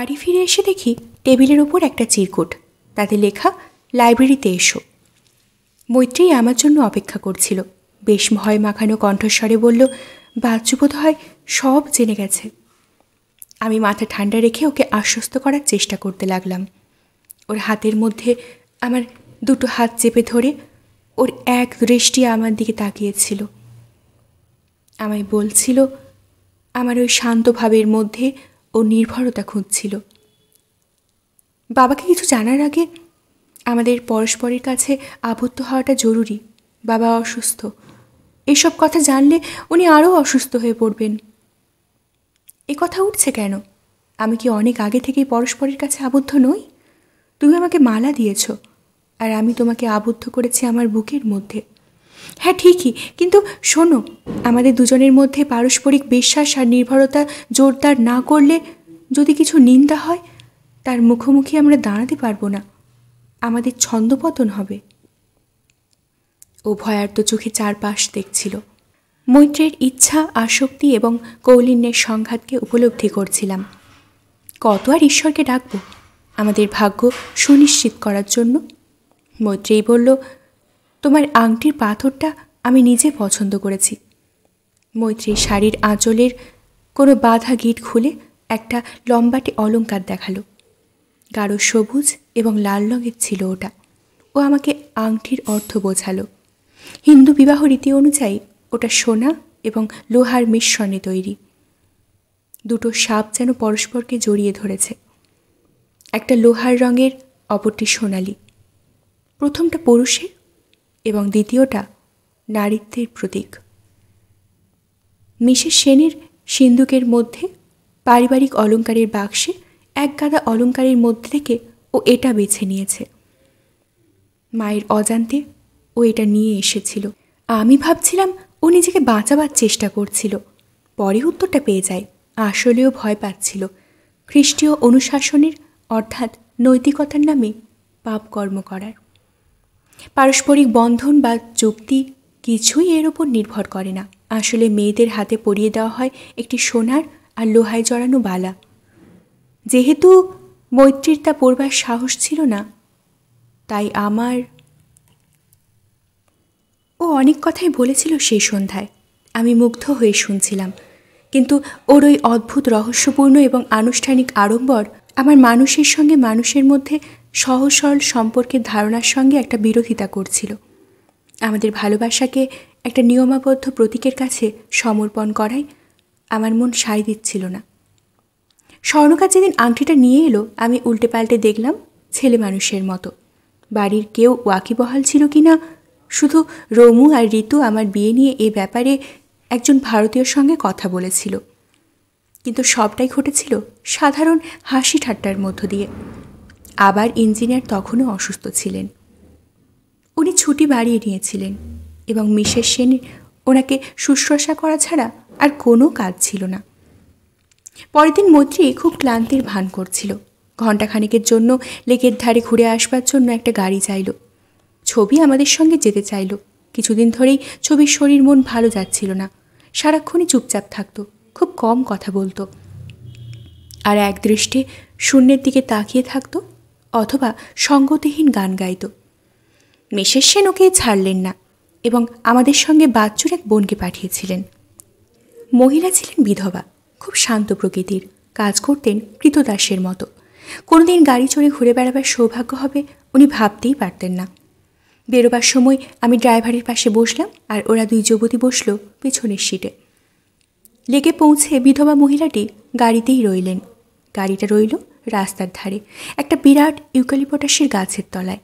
বাড়ি ফিরে এসে দেখি টেবিলের ওপর একটা চিরকুট, তাতে লেখা লাইব্রেরিতে এসো। মৈত্রী আমার জন্য অপেক্ষা করছিল। বেশ ভয় মাখানো কণ্ঠস্বরে বলল, বাচ্চু বোধ হয় সব জেনে গেছে। আমি মাথা ঠান্ডা রেখে ওকে আশ্বস্ত করার চেষ্টা করতে লাগলাম। ওর হাতের মধ্যে আমার দুটো হাত চেপে ধরে ওর এক দৃষ্টি আমার দিকে তাকিয়েছিল। আমায় বলছিল, আমার ওই শান্ত ভাবের মধ্যে ও নির্ভরতা খুঁজছিল। বাবাকে কিছু জানার আগে আমাদের পরস্পরের কাছে আবদ্ধ হওয়াটা জরুরি। বাবা অসুস্থ, এসব কথা জানলে উনি আরও অসুস্থ হয়ে পড়বেন। এ কথা উঠছে কেন? আমি কি অনেক আগে থেকেই পরস্পরের কাছে আবদ্ধ নই? তুমি আমাকে মালা দিয়েছ, আর আমি তোমাকে আবদ্ধ করেছি আমার বুকের মধ্যে। হ্যাঁ ঠিকই, কিন্তু শোনো, আমাদের দুজনের মধ্যে পারস্পরিক বিশ্বাস আর নির্ভরতা জোরদার না করলে যদি কিছু নিন্দা হয়, তার মুখোমুখি আমরা দাঁড়াতে পারবো না। আমাদের ছন্দপতন হবে। ও ভয়ার্ত চোখে চারপাশ দেখছিল। মৈত্রের ইচ্ছা, আসক্তি এবং কৌলিন্যের সংঘাতকে উপলব্ধি করছিলাম। কত আর ঈশ্বরকে ডাকব আমাদের ভাগ্য সুনিশ্চিত করার জন্য? মৈত্রেয়ী বলল, তোমার আংটির পাথরটা আমি নিজে পছন্দ করেছি। মৈত্রীর শাড়ির আঁচলের কোনো বাঁধা গিট খুলে একটা লম্বাটে অলংকার দেখালো। গাঢ় সবুজ এবং লাল রঙের ছিল ওটা। ও আমাকে আংটির অর্থ বোঝালো। হিন্দু বিবাহ রীতি অনুযায়ী ওটা সোনা এবং লোহার মিশ্রণে তৈরি। দুটো সাপ যেন পরস্পরকে জড়িয়ে ধরেছে। একটা লোহার রঙের, অপরটি সোনালি। প্রথমটা পুরুষের এবং দ্বিতীয়টা নারীত্বের প্রতীক। মিসেস সেনের সিন্দুকের মধ্যে পারিবারিক অলংকারের বাক্সে এক গাদা অলংকারের মধ্যে থেকে ও এটা বেছে নিয়েছে। মায়ের অজান্তে ও এটা নিয়ে এসেছিল। আমি ভাবছিলাম ও নিজেকে বাঁচাবার চেষ্টা করছিল। পরে উত্তরটা পেয়ে যায়, আসলেও ভয় পাচ্ছিল। খ্রিস্টীয় অনুশাসনের, অর্থাৎ নৈতিকতার নামে পাপ কর্ম করার। পারস্পরিক বন্ধন বা চুক্তি কিছুই এর ওপর নির্ভর করে না। আসলে মেয়েদের হাতে পরিয়ে দেওয়া হয় একটি সোনার আর লোহায় জড়ানো বালা। যেহেতু মৈত্রীর তা পরবার সাহস ছিল না, তাই ও অনেক কথাই বলেছিল সেই সন্ধ্যায়। আমি মুগ্ধ হয়ে শুনছিলাম, কিন্তু ওর ওই অদ্ভুত রহস্যপূর্ণ এবং আনুষ্ঠানিক আড়ম্বর আমার মানুষের সঙ্গে মানুষের মধ্যে সহজ সরল সম্পর্কের ধারণার সঙ্গে একটা বিরোধিতা করছিল। আমাদের ভালোবাসাকে একটা নিয়মাবদ্ধ প্রতীকের কাছে সমর্পণ করাই আমার মন সায় দিচ্ছিল না। স্বর্ণকার যেদিন আংটিটা নিয়ে এলো, আমি উল্টে পাল্টে দেখলাম ছেলে মানুষের মতো। বাড়ির কেউ ওয়াকিবহাল ছিল কি না, শুধু রমু আর ঋতু আমার বিয়ে নিয়ে এ ব্যাপারে একজন ভারতীয়র সঙ্গে কথা বলেছিল। কিন্তু সবটাই ঘটেছিল সাধারণ হাসি ঠাট্টার মধ্য দিয়ে। আবার ইঞ্জিনিয়ার তখনও অসুস্থ ছিলেন। উনি ছুটি বাড়িয়ে নিয়েছিলেন এবং মিসেস সেন ওনাকে শুশ্রূষা করা ছাড়া আর কোনো কাজ ছিল না। পরের দিন মৈত্রী খুব ক্লান্তির ভান করছিল। ঘণ্টাখানেকের জন্য লেকের ধারে ঘুরে আসবার জন্য একটা গাড়ি চাইল। ছবি আমাদের সঙ্গে যেতে চাইল। কিছুদিন ধরেই ছবির শরীর মন ভালো যাচ্ছিল না। সারাক্ষণই চুপচাপ থাকতো, খুব কম কথা বলতো, আর এক দৃষ্টে শূন্যের দিকে তাকিয়ে থাকতো অথবা সঙ্গতিহীন গান গাইত। মিসেস সেন ওকে ছাড়লেন না এবং আমাদের সঙ্গে বাচ্চুর এক বোনকে পাঠিয়েছিলেন। মহিলা ছিলেন বিধবা, খুব শান্ত প্রকৃতির, কাজ করতেন কৃতদাসের মতো। কোনোদিন গাড়ি চড়ে ঘুরে বেড়াবার সৌভাগ্য হবে উনি ভাবতেই পারতেন না। বেরোবার সময় আমি ড্রাইভারের পাশে বসলাম আর ওরা দুই যুবতী বসল পেছনের সিটে। লেকে পৌঁছে বিধবা মহিলাটি গাড়িতেই রইলেন। গাড়িটা রইল রাস্তার ধারে একটা বিরাট ইউক্যালিপটাসের গাছের তলায়।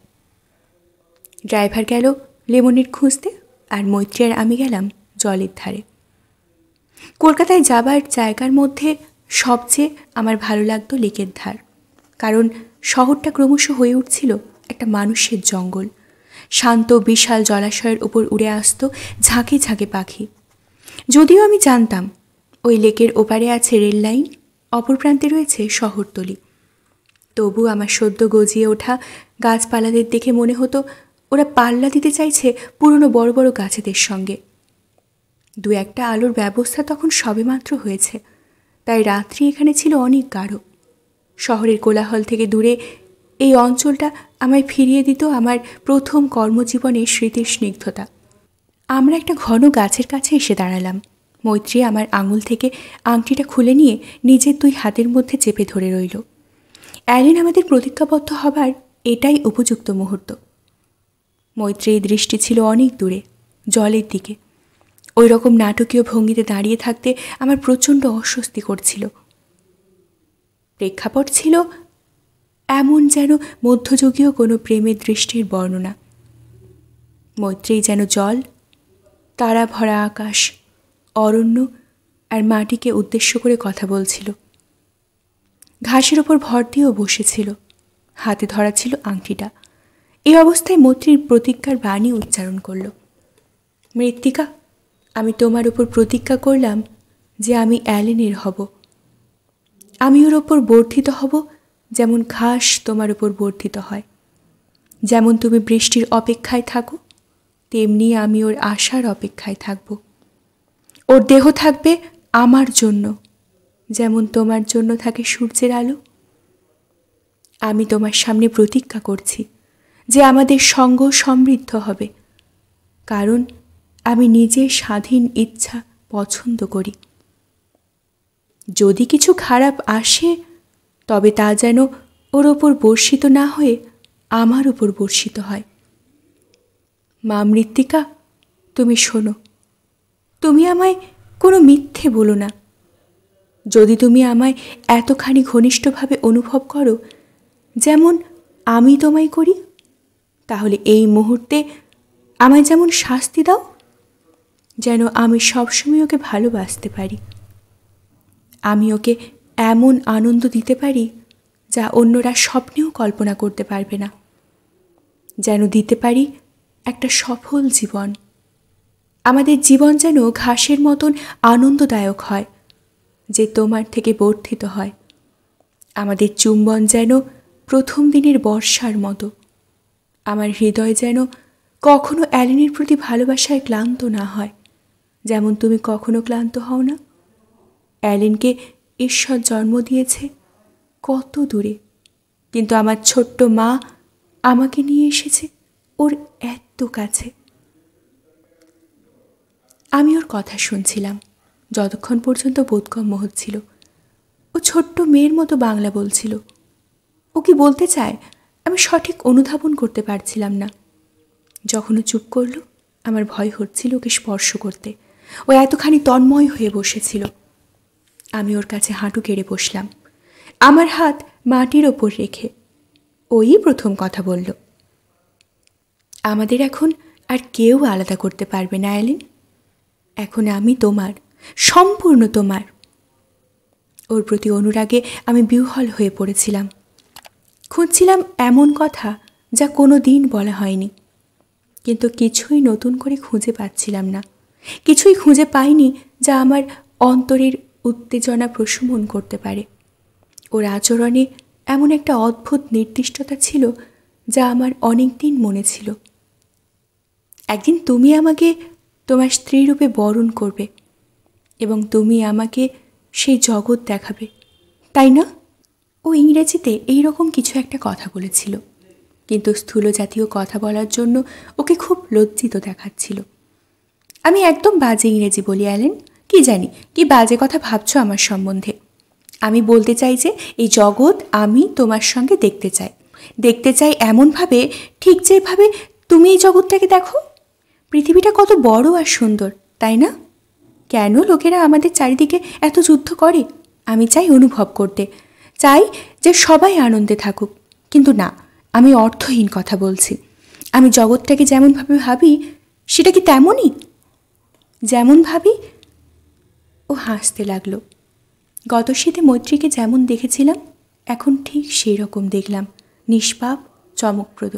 ড্রাইভার গেল লেমনের খুঁজতে, আর মৈত্রী আর আমি গেলাম জলের ধারে। কলকাতায় যাবার জায়গার মধ্যে সবচেয়ে আমার ভালো লাগতো লেকের ধার, কারণ শহরটা ক্রমশ হয়ে উঠছিল একটা মানুষের জঙ্গল। শান্ত বিশাল জলাশয়ের উপর উড়ে আসতো ঝাঁকে ঝাঁকে পাখি। যদিও আমি জানতাম ওই লেকের ওপারে আছে রেল লাইন, অপর প্রান্তে রয়েছে শহরতলি, তবু আমার সদ্য গজিয়ে ওঠা গাছপালাদের দেখে মনে হতো ওরা পাল্লা দিতে চাইছে পুরনো বড় বড় গাছেদের সঙ্গে। দু একটা আলোর ব্যবস্থা তখন সবেমাত্র হয়েছে, তাই রাত্রি এখানে ছিল অনেক গাঢ়। শহরের কোলাহল থেকে দূরে এই অঞ্চলটা আমায় ফিরিয়ে দিত আমার প্রথম কর্মজীবনের স্মৃতির স্নিগ্ধতা। আমরা একটা ঘন গাছের কাছে এসে দাঁড়ালাম। মৈত্রী আমার আঙুল থেকে আংটিটা খুলে নিয়ে নিজের 2 হাতের মধ্যে চেপে ধরে রইল। অ্যালেন আমাদের প্রতিজ্ঞাবদ্ধ হবার এটাই উপযুক্ত মুহূর্ত। মৈত্রীর দৃষ্টি ছিল অনেক দূরে, জলের দিকে। ওই রকম নাটকীয় ভঙ্গিতে দাঁড়িয়ে থাকতে আমার প্রচণ্ড অস্বস্তি করছিল। প্রেক্ষাপট ছিল এমন যেন মধ্যযুগীয় কোনো প্রেমের দৃষ্টির বর্ণনা। মৈত্রী যেন জল, তারা ভরা আকাশ, অরণ্য আর মাটিকে উদ্দেশ্য করে কথা বলছিল। ঘাসের ওপর ভর দিয়েও বসেছিল, হাতে ধরা ছিল আংটিটা। এই অবস্থায় মৈত্রীর প্রতিজ্ঞার বাণী উচ্চারণ করল। মৃত্তিকা, আমি তোমার উপর প্রতিজ্ঞা করলাম যে আমি অ্যালেনের হব। আমি ওর ওপর বর্ধিত হব যেমন ঘাস তোমার উপর বর্ধিত হয়। যেমন তুমি বৃষ্টির অপেক্ষায় থাকো, তেমনি আমি ওর আশার অপেক্ষায় থাকব। ওর দেহ থাকবে আমার জন্য, যেমন তোমার জন্য থাকে সূর্যের আলো। আমি তোমার সামনে প্রতিজ্ঞা করছি যে আমাদের সঙ্গ সমৃদ্ধ হবে, কারণ আমি নিজের স্বাধীন ইচ্ছা পছন্দ করি। যদি কিছু খারাপ আসে তবে তা যেন ওর ওপর বর্ষিত না হয়ে আমার ওপর বর্ষিত হয়। মা মৃত্তিকা, তুমি শোনো, তুমি আমায় কোনো মিথ্যে বলো না। যদি তুমি আমায় এতখানি ঘনিষ্ঠভাবে অনুভব করো যেমন আমি তোমায় করি, তাহলে এই মুহূর্তে আমায় যেমন শাস্তি দাও, যেন আমি সবসময় ওকে ভালোবাসতে পারি। আমি ওকে এমন আনন্দ দিতে পারি যা অন্যরা স্বপ্নেও কল্পনা করতে পারবে না। যেন দিতে পারি একটা সফল জীবন। আমাদের জীবন যেন ঘাসের মতন আনন্দদায়ক হয়, যে তোমার থেকে বর্ধিত হয়। আমাদের চুম্বন যেন প্রথম দিনের বর্ষার মতো। আমার হৃদয় যেন কখনো অ্যালেনের প্রতি ভালোবাসায় ক্লান্ত না হয়, যেমন তুমি কখনো ক্লান্ত হও না। অ্যালেনকে ঈশ্বর জন্ম দিয়েছে কত দূরে, কিন্তু আমার ছোট্ট মা আমাকে নিয়ে এসেছে ওর এত কাছে। আমি ওর কথা শুনছিলাম যতক্ষণ পর্যন্ত বোধগম্য হচ্ছিল। ও ছোট্ট মেয়ের মতো বাংলা বলছিল। ও কি বলতে চায় আমি সঠিক অনুধাবন করতে পারছিলাম না। যখন ও চুপ করল, আমার ভয় হচ্ছিল ওকে স্পর্শ করতে। ও এতখানি তন্ময় হয়ে বসেছিল। আমি ওর কাছে হাঁটু গেড়ে বসলাম, আমার হাত মাটির ওপর রেখে। ওই প্রথম কথা বলল, আমাদের এখন আর কেউ আলাদা করতে পারবে না অ্যালেন। এখন আমি তোমার, সম্পূর্ণ তোমার। ওর প্রতি অনুরাগে আমি বিহ্বল হয়ে পড়েছিলাম। খুঁজছিলাম এমন কথা যা কোনো দিন বলা হয়নি, কিন্তু কিছুই নতুন করে খুঁজে পাচ্ছিলাম না। কিছুই খুঁজে পাইনি যা আমার অন্তরের উত্তেজনা প্রশমন করতে পারে। ওর আচরণে এমন একটা অদ্ভুত নির্দিষ্টতা ছিল যা আমার অনেক দিন মনে ছিল। একদিন তুমি আমাকে তোমার স্ত্রী রূপে বরণ করবে এবং তুমি আমাকে সেই জগৎ দেখাবে, তাই না? ও ইংরেজিতে এই রকম কিছু একটা কথা বলেছিল, কিন্তু স্থূল জাতীয় কথা বলার জন্য ওকে খুব লজ্জিত দেখাচ্ছিল। আমি একদম বাজে ইংরেজি বলি অ্যালেন। কি জানি কি বাজে কথা ভাবছো আমার সম্বন্ধে। আমি বলতে চাই যে এই জগৎ আমি তোমার সঙ্গে দেখতে চাই এমনভাবে, ঠিক যেভাবে তুমি এই জগৎটাকে দেখো। পৃথিবীটা কত বড় আর সুন্দর, তাই না? কেন লোকেরা আমাদের চারিদিকে এত যুদ্ধ করে? আমি চাই অনুভব করতে, চাই যে সবাই আনন্দে থাকুক। কিন্তু না, আমি অর্থহীন কথা বলছি। আমি জগৎটাকে যেমনভাবে ভাবি সেটা কি তেমনই? যেমন ভাবি? ও হাসতে লাগলো। গত শীতে মৈত্রীকে যেমন দেখেছিলাম এখন ঠিক সেই রকম দেখলাম, নিষ্পাপ, চমকপ্রদ,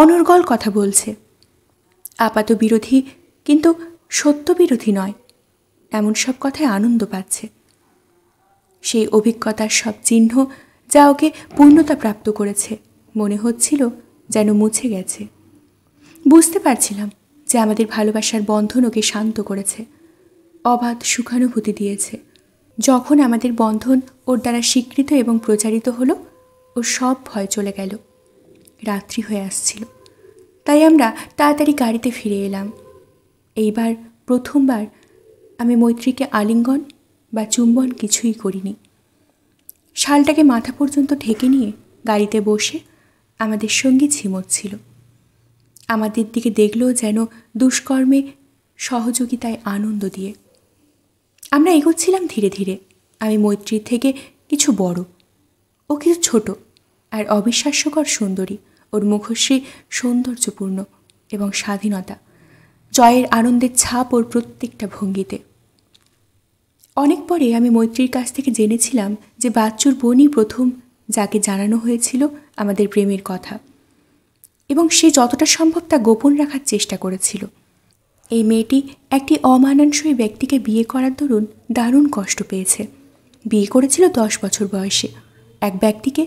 অনর্গল কথা বলছে। আপাত বিরোধী কিন্তু সত্য বিরোধী নয়, এমন সব কথায় আনন্দ পাচ্ছে। সেই অভিজ্ঞতার সব চিহ্ন যা ওকে পূর্ণতা প্রাপ্ত করেছে মনে হচ্ছিল যেন মুছে গেছে। বুঝতে পারছিলাম যে আমাদের ভালোবাসার বন্ধন ওকে শান্ত করেছে, অবাধ সুখানুভূতি দিয়েছে, যখন আমাদের বন্ধন ওর দ্বারা স্বীকৃত এবং প্রচারিত হলো, ওর সব ভয় চলে গেল। রাত্রি হয়ে আসছিল, তাই আমরা তাড়াতাড়ি গাড়িতে ফিরে এলাম। এইবার প্রথমবার আমি মৈত্রীকে আলিঙ্গন বা চুম্বন কিছুই করিনি। শালটাকে মাথা পর্যন্ত ঢেকে নিয়ে গাড়িতে বসে আমাদের সঙ্গী ঝিমোচ্ছিল। আমাদের দিকে দেখলো যেন দুষ্কর্মে সহযোগিতায় আনন্দ দিয়ে। আমরা এগোচ্ছিলাম ধীরে ধীরে। আমি মৈত্রীর থেকে কিছু বড়, ও কিছু ছোট আর অবিশ্বাস্যকর সুন্দরী। ওর মুখশ্রী সৌন্দর্যপূর্ণ এবং স্বাধীনতা, জয়ের আনন্দের ছাপ ওর প্রত্যেকটা ভঙ্গিতে। অনেক পরে আমি মৈত্রীর কাছ থেকে জেনেছিলাম যে বাচ্চুর বোনই প্রথম যাকে জানানো হয়েছিল আমাদের প্রেমের কথা, এবং সে যতটা সম্ভব তা গোপন রাখার চেষ্টা করেছিল। এই মেয়েটি একটি অমানানসই ব্যক্তিকে বিয়ে করার দরুন দারুণ কষ্ট পেয়েছে। বিয়ে করেছিল 10 বছর বয়সে এক ব্যক্তিকে,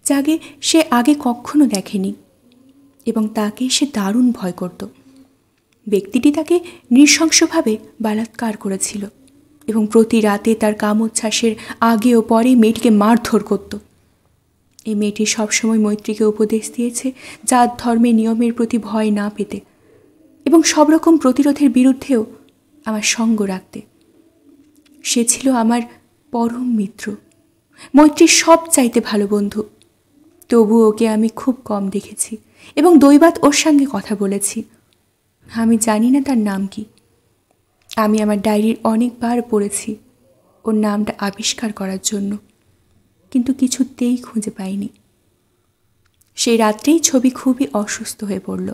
যাকে সে আগে কখনো দেখেনি, এবং তাকে সে দারুণ ভয় করত। ব্যক্তিটি তাকে নৃশংসভাবে বলাৎকার করেছিল এবং প্রতি রাতে তার কামোচ্ছ্বাসের আগে ও পরে মেয়েটিকে মারধর করত। এই মেয়েটি সবসময় মৈত্রীকে উপদেশ দিয়েছে জাত ধর্মের নিয়মের প্রতি ভয় না পেতে এবং সব রকম প্রতিরোধের বিরুদ্ধেও আমার সঙ্গ রাখতে। সে ছিল আমার পরম মিত্র, মৈত্রীর সব চাইতে ভালো বন্ধু। তবু ওকে আমি খুব কম দেখেছি এবং দৈবাৎ ওর সঙ্গে কথা বলেছি। আমি জানি না তার নাম কি। আমি আমার ডায়েরির অনেকবার পড়েছি ওর নামটা আবিষ্কার করার জন্য, কিন্তু কিছুতেই খুঁজে পাইনি। সেই রাত্রেই ছবি খুবই অসুস্থ হয়ে পড়ল।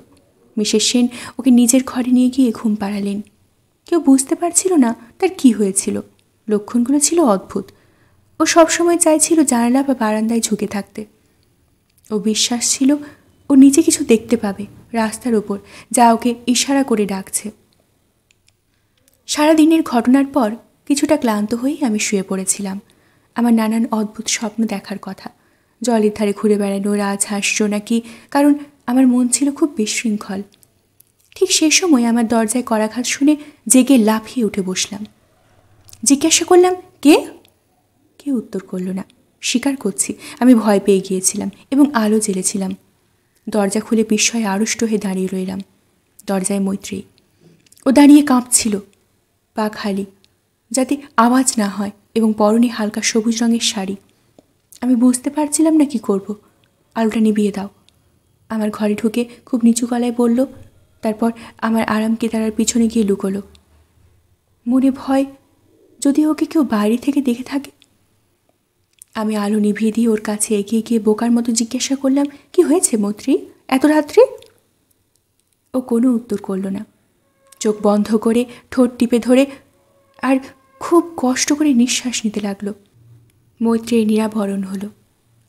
মিসেস সেন ওকে নিজের ঘরে নিয়ে গিয়ে ঘুম পাড়ালেন। কেউ বুঝতে পারছিল না তার কি হয়েছিল। লক্ষণগুলো ছিল অদ্ভুত। ও সবসময় চাইছিল জানালা বা বারান্দায় ঝুঁকে থাকতে। ও বিশ্বাস ছিল ও নিজে কিছু দেখতে পাবে রাস্তার ওপর, যা ওকে ইশারা করে ডাকছে। সারাদিনের ঘটনার পর কিছুটা ক্লান্ত হয়েই আমি শুয়ে পড়েছিলাম। আমার নানান অদ্ভুত স্বপ্ন দেখার কথা, জলের ধারে ঘুরে বেড়ানো, রাজহাঁস নাকি, কারণ আমার মন ছিল খুব বিশৃঙ্খল। ঠিক সেই সময় আমার দরজায় করাঘাত শুনে জেগে লাফিয়ে উঠে বসলাম। জিজ্ঞাসা করলাম, কে? কেউ উত্তর করল না। স্বীকার করছি আমি ভয় পেয়ে গিয়েছিলাম এবং আলো জ্বেলেছিলাম। দরজা খুলে বিস্ময়ে আড়ষ্ট হয়ে দাঁড়িয়ে রইলাম। দরজায় মৈত্রী। ও দাঁড়িয়ে কাঁপছিল, পা খালি, যাতে আওয়াজ না হয়, এবং পরনে হালকা সবুজ রঙের শাড়ি। আমি বুঝতে পারছিলাম না কি করব। আলোটা নিভিয়ে দাও, আমার ঘরে ঢুকে খুব নিচু গলায় বলল। তারপর আমার আরাম কেদারার পিছনে গিয়ে লুকোলো। মনে ভয়, যদি ওকে কেউ বাইরে থেকে দেখে থাকে। আমি আলো নিভিয়ে দিয়ে ওর কাছে এগিয়ে গিয়ে বোকার মতো জিজ্ঞাসা করলাম, কি হয়েছে মৈত্রী, এত রাত্রে? ও কোনো উত্তর করল না। চোখ বন্ধ করে ঠোঁট টিপে ধরে আর খুব কষ্ট করে নিঃশ্বাস নিতে লাগলো। মৈত্রীর নিরাভরণ হলো।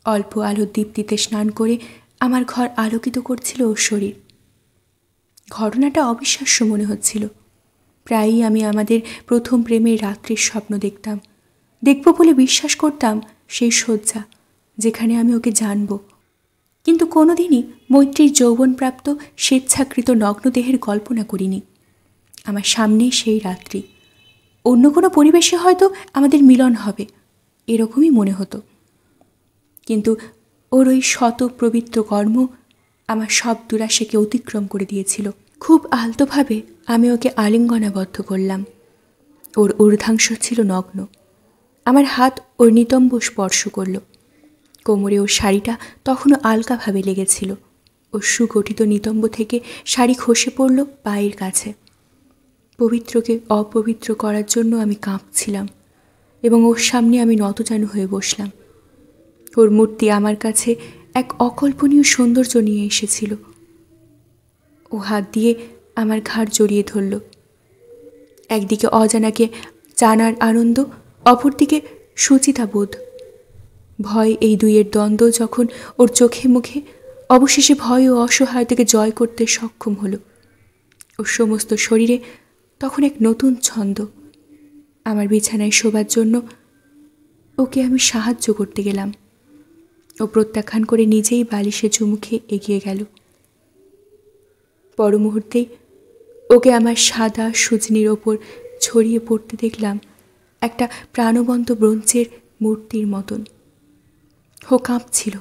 অল্প আলোর দীপ্তিতে স্নান করে আমার ঘর আলোকিত করছিল ওর শরীর। ঘটনাটা অবিশ্বাস্য মনে হচ্ছিল। প্রায়ই আমি আমাদের প্রথম প্রেমের রাত্রির স্বপ্ন দেখব বলে বিশ্বাস করতাম সেই শয্যা, যেখানে আমি ওকে জানব। কিন্তু কোনোদিনই মৈত্রীর যৌবনপ্রাপ্ত স্বেচ্ছাকৃত নগ্নদেহের কল্পনা করিনি। আমার সামনেই সেই রাত্রি। অন্য কোনো পরিবেশে হয়তো আমাদের মিলন হবে, এরকমই মনে হতো। কিন্তু ওর ওই শত পবিত্র কর্ম আমার সব দুরাশাকে অতিক্রম করে দিয়েছিল। খুব আলতোভাবে আমি ওকে আলিঙ্গনাবদ্ধ করলাম। ওর ঊর্ধ্বাংশ ছিল নগ্ন। আমার হাত ওর নিতম্ব স্পর্শ করল। কোমরে ওর শাড়িটা তখনও আলকাভাবে লেগেছিল। ওর সুগঠিত নিতম্ব থেকে শাড়ি খসে পড়ল পায়ের কাছে। পবিত্রকে অপবিত্র করার জন্য আমি কাঁপছিলাম এবং ওর সামনে আমি নতজানু হয়ে বসলাম। ওর মূর্তি আমার কাছে এক অকল্পনীয় সৌন্দর্য নিয়ে এসেছিল। ও হাত দিয়ে আমার ঘাড় জড়িয়ে ধরল। একদিকে অজানাকে জানার আনন্দ, অপরদিকে সুচিতাবোধ। ভয়, এই দুইয়ের দ্বন্দ্ব যখন ওর চোখে মুখে, অবশেষে ভয় ও অসহায়তাকে জয় করতে সক্ষম হলো। ওর সমস্ত শরীরে তখন এক নতুন ছন্দ। আমার বিছানায় শোবার জন্য ওকে আমি সাহায্য করতে গেলাম। ও প্রত্যাখ্যান করে নিজেই বালিশে চুমুখে এগিয়ে গেল। পর মুহূর্তেই ওকে আমার সাদা সুজনির ওপর ছড়িয়ে পড়তে দেখলাম একটা প্রাণবন্ত ব্রোঞ্জের মূর্তির মতন। ও কাঁপছিল,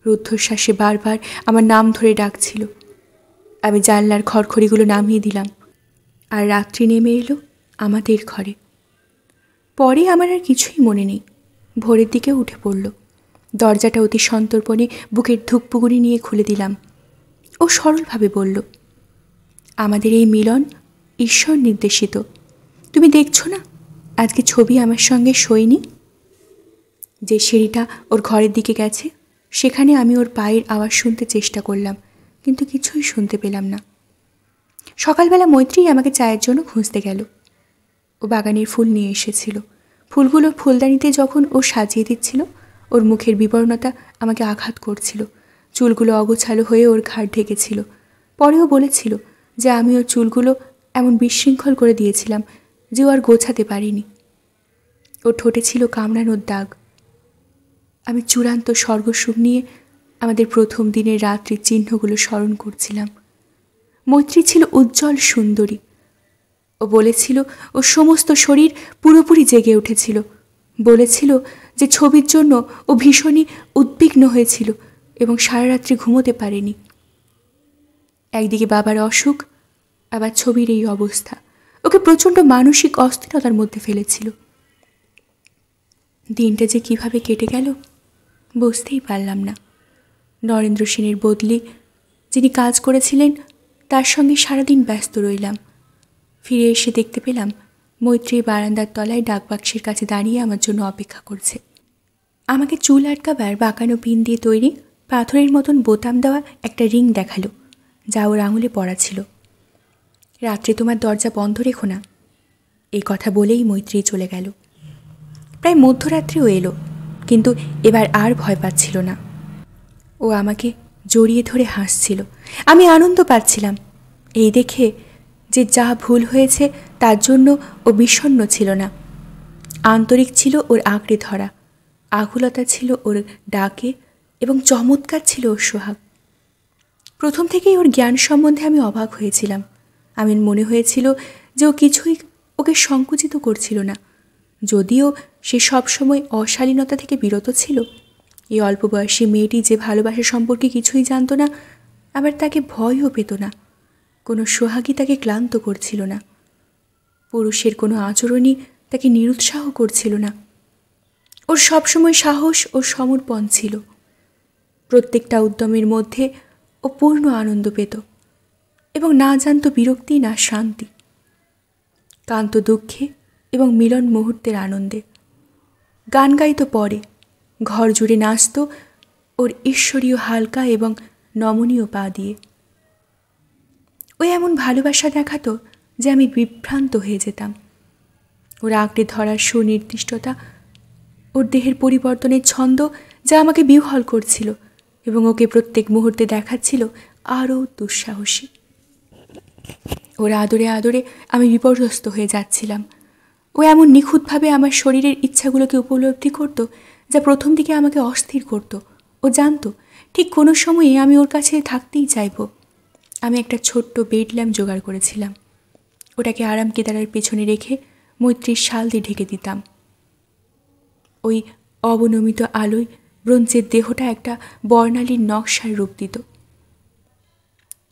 রুদ্ধশ্বাসে বারবার আমার নাম ধরে ডাকছিল। আমি জানলার খড়খড়িগুলো নামিয়ে দিলাম, আর রাত্রি নেমে এলো আমাদের ঘরে। পরে আমার আর কিছুই মনে নেই। ভোরের দিকে উঠে পড়ল। দরজাটা অতি সন্তর্পণে বুকের ধূপপুকুরি নিয়ে খুলে দিলাম। ও সরলভাবে বলল, আমাদের এই মিলন ঈশ্বর নির্দেশিত। তুমি দেখছো না আজকে ছবি আমার সঙ্গে শোয়নি? যে সিঁড়িটা ওর ঘরের দিকে গেছে, সেখানে আমি ওর পায়ের আওয়াজ শুনতে চেষ্টা করলাম, কিন্তু কিছুই শুনতে পেলাম না। সকালবেলা মৈত্রী আমাকে চায়ের জন্য খুঁজতে গেল। ও বাগানের ফুল নিয়ে এসেছিল। ফুলগুলো ফুলদানিতে যখন ও সাজিয়ে দিচ্ছিল, ওর মুখের বিবর্ণতা আমাকে আঘাত করছিল। চুলগুলো অগোছালো হয়ে ওর ঘাড় ঢেকেছিল। পরেও বলেছিল যে আমি ওর চুলগুলো এমন বিশৃঙ্খল করে দিয়েছিলাম যে ও আর গোছাতে পারিনি। ওর ঠোঁটে ছিল কামড়ানোর দাগ। আমি চূড়ান্ত স্বর্গসুখ নিয়ে আমাদের প্রথম দিনের রাত্রির চিহ্নগুলো স্মরণ করছিলাম। মৈত্রী ছিল উজ্জ্বল সুন্দরী। ও বলেছিল ওর সমস্ত শরীর পুরোপুরি জেগে উঠেছিল। বলেছিল যে ছবির জন্য ও ভীষণই উদ্বিগ্ন হয়েছিল এবং সারা রাত্রি ঘুমোতে পারেনি। একদিকে বাবার অসুখ, আবার ছবির এই অবস্থা ওকে প্রচণ্ড মানসিক অস্থিরতার মধ্যে ফেলেছিল। দিনটা যে কিভাবে কেটে গেল বুঝতেই পারলাম না। নরেন্দ্র সেনের বদলি যিনি কাজ করেছিলেন, তার সঙ্গে সারাদিন ব্যস্ত রইলাম। ফিরে এসে দেখতে পেলাম মৈত্রী বারান্দার তলায় ডাকবাক্সের কাছে দাঁড়িয়ে আমার জন্য অপেক্ষা করছে। আমাকে চুল আটকাবার বাঁকানো পিন দিয়ে তৈরি পাথরের মতন বোতাম দেওয়া একটা রিং দেখালো, যা ওর আঙুলে পড়া ছিল। রাত্রে তোমার দরজা বন্ধ রেখো না, এই কথা বলেই মৈত্রী চলে গেল। প্রায় মধ্যরাত্রিও এলো, কিন্তু এবার আর ভয় পাচ্ছিল না। ও আমাকে জড়িয়ে ধরে হাসছিল। আমি আনন্দ পাচ্ছিলাম এই দেখে যে যা ভুল হয়েছে তার জন্য ও বিষণ্ণ ছিল না। আন্তরিক ছিল ওর আঁকড়ে ধরা, আকুলতা ছিল ওর ডাকে, এবং চমৎকার ছিল ওর সোহাগ। প্রথম থেকেই ওর জ্ঞান সম্বন্ধে আমি অবাক হয়েছিলাম। আমার মনে হয়েছিল যে ও কিছুই ওকে সংকুচিত করছিল না, যদিও সে সবসময় অশালীনতা থেকে বিরত ছিল। এই অল্প বয়সী মেয়েটি যে ভালোবাসা সম্পর্কে কিছুই জানত না, আবার তাকে ভয়ও পেত না। কোনো সোহাগই তাকে ক্লান্ত করছিল না। পুরুষের কোনো আচরণই তাকে নিরুৎসাহ করছিল না। ওর সবসময় সাহস ও সমর্পণ ছিল। প্রত্যেকটা উদ্যমের মধ্যে ও পূর্ণ আনন্দ পেত এবং না জানত বিরক্তি না শান্তি। কান্ত দুঃখে এবং মিলন মুহূর্তের আনন্দে। গান গাইতো পরে, ঘর জুড়ে নাচত ওর ঈশ্বরীয় হালকা এবং নমনীয় পা দিয়ে। ও এমন ভালোবাসা দেখাতো যে আমি বিভ্রান্ত হয়ে যেতাম। ওর আঁকড়ে ধরার সুনির্দিষ্টতা, ওর দেহের পরিবর্তনের ছন্দ যা আমাকে বিহ্বল করছিল এবং ওকে প্রত্যেক মুহূর্তে দেখাচ্ছিল আরও দুঃসাহসী। ওর আদরে আদরে আমি বিপর্যস্ত হয়ে যাচ্ছিলাম। ও এমন নিখুঁতভাবে আমার শরীরের ইচ্ছাগুলোকে উপলব্ধি করত যা প্রথম দিকে আমাকে অস্থির করত। ও জানত ঠিক কোনো সময়ে আমি ওর কাছে থাকতেই চাইব। আমি একটা ছোট্ট বেড ল্যাম্প জোগাড় করেছিলাম। ওটাকে আরাম কেদারার পেছনে রেখে মৈত্রীর শাল দিয়ে ঢেকে দিতাম। ওই অবনমিত আলোয় ব্রোঞ্জের দেহটা একটা বর্ণালীর নকশার রূপ দিত।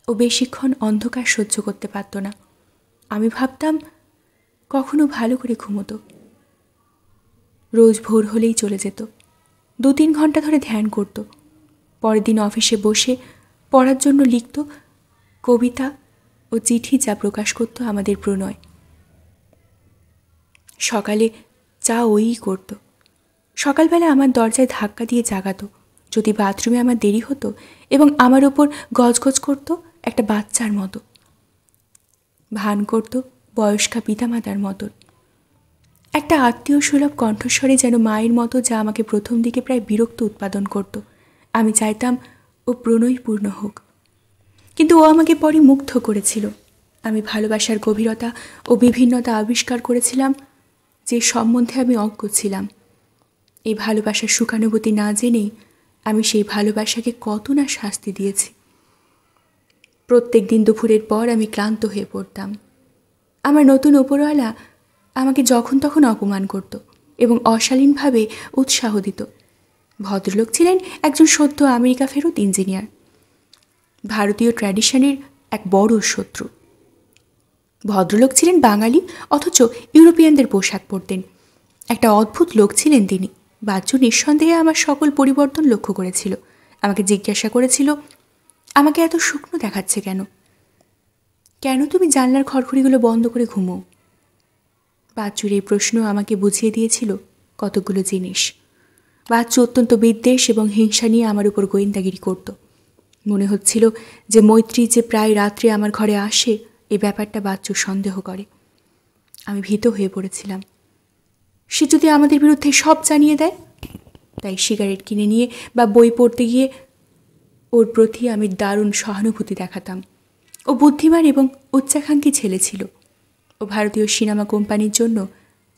ও বেশিক্ষণ অন্ধকার সহ্য করতে পারত না। আমি ভাবতাম কখনো ভালো করে ঘুমোতো। রোজ ভোর হলেই চলে যেত। 2-3 ঘন্টা ধরে ধ্যান করত। পরের দিন অফিসে বসে পড়ার জন্য লিখত কবিতা ও চিঠি, যা প্রকাশ করত আমাদের প্রণয়। সকালে চা ওই করত। সকালবেলা আমার দরজায় ধাক্কা দিয়ে জাগাতো যদি বাথরুমে আমার দেরি হতো, এবং আমার ওপর গজগজ করত একটা বাচ্চার মতো। ভান করত বয়স্কা পিতামাতার মতন। একটা আত্মীয় সুলভ কণ্ঠস্বরে যেন মায়ের মতো, যা আমাকে প্রথম দিকে প্রায় বিরক্ত উৎপাদন করত। আমি চাইতাম ও প্রণয়পূর্ণ হোক, কিন্তু ও আমাকে পরে মুগ্ধ করেছিল। আমি ভালোবাসার গভীরতা ও বিভিন্নতা আবিষ্কার করেছিলাম যে সম্বন্ধে আমি অজ্ঞ ছিলাম। এই ভালোবাসার সুখানুভূতি না জেনেই আমি সেই ভালোবাসাকে কত না শাস্তি দিয়েছি। প্রত্যেক দিন দুপুরের পর আমি ক্লান্ত হয়ে পড়তাম। আমার নতুন ওপরওয়ালা আমাকে যখন তখন অপমান করত এবং অশালীনভাবে উৎসাহ দিত। ভদ্রলোক ছিলেন একজন সদ্য আমেরিকা ফেরত ইঞ্জিনিয়ার, ভারতীয় ট্র্যাডিশনের এক বড় শত্রু। ভদ্রলোক ছিলেন বাঙালি, অথচ ইউরোপিয়ানদের পোশাক পরতেন। একটা অদ্ভুত লোক ছিলেন তিনি। বাচ্চু নিঃসন্দেহে আমার সকল পরিবর্তন লক্ষ্য করেছিল। আমাকে জিজ্ঞাসা করেছিল, আমাকে এত শুকনো দেখাচ্ছে কেন? কেন তুমি জানলার খড়খড়িগুলো বন্ধ করে ঘুমো? বাচ্চুর এই প্রশ্ন আমাকে বুঝিয়ে দিয়েছিল কতগুলো জিনিস। বাচ্চু অত্যন্ত বিদ্বেষ এবং হিংসা নিয়ে আমার উপর গোয়েন্দাগিরি করত। মনে হচ্ছিল যে মৈত্রী যে প্রায় রাত্রে আমার ঘরে আসে, এই ব্যাপারটা বাচ্চু সন্দেহ করে। আমি ভীত হয়ে পড়েছিলাম। সে যদি আমাদের বিরুদ্ধে সব জানিয়ে দেয়? তাই সিগারেট কিনে নিয়ে বা বই পড়তে গিয়ে ওর প্রতি আমি দারুণ সহানুভূতি দেখাতাম। ও বুদ্ধিমান এবং উচ্চাকাঙ্ক্ষী ছেলে ছিল। ও ভারতীয় সিনেমা কোম্পানির জন্য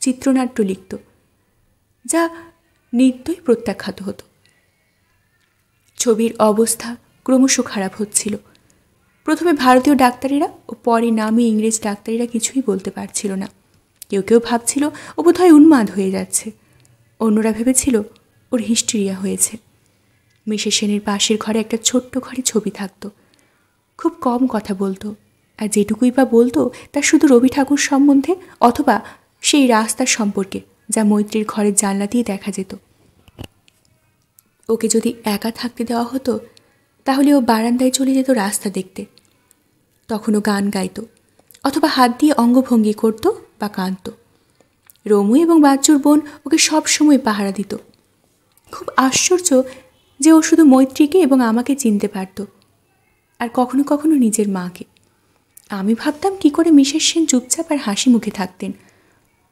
চিত্রনাট্য লিখত, যা নিত্যই প্রত্যাখ্যাত হতো। ছবির অবস্থা ক্রমশ খারাপ হচ্ছিল। প্রথমে ভারতীয় ডাক্তারেরা ও পরে নামী ইংরেজ ডাক্তারেরা কিছুই বলতে পারছিল না। কেউ কেউ ভাবছিল ও বোধহয় উন্মাদ হয়ে যাচ্ছে। অন্যরা ভেবেছিল ওর হিস্টেরিয়া হয়েছে। মিসেস সেনের পাশের ঘরে একটা ছোট্ট ঘরে ছবি থাকতো। খুব কম কথা বলতো, আর যেটুকুই বা বলতো তা শুধু রবি ঠাকুর সম্বন্ধে অথবা সেই রাস্তার সম্পর্কে যা মৈত্রীর ঘরের জানলা দিয়ে দেখা যেত। ওকে যদি একা থাকতে দেওয়া হতো তাহলে ও বারান্দায় চলে যেত রাস্তা দেখতে। তখন ও গান গাইত অথবা হাত দিয়ে অঙ্গভঙ্গি করত বা কাঁদত। রমু এবং বাচ্চুর বোন ওকে সব সময় পাহারা দিত। খুব আশ্চর্য যে ও শুধু মৈত্রীকে এবং আমাকে চিনতে পারত, আর কখনো কখনো নিজের মাকে। আমি ভাবতাম কী করে মিসেস সেন চুপচাপ আর হাসি মুখে থাকতেন।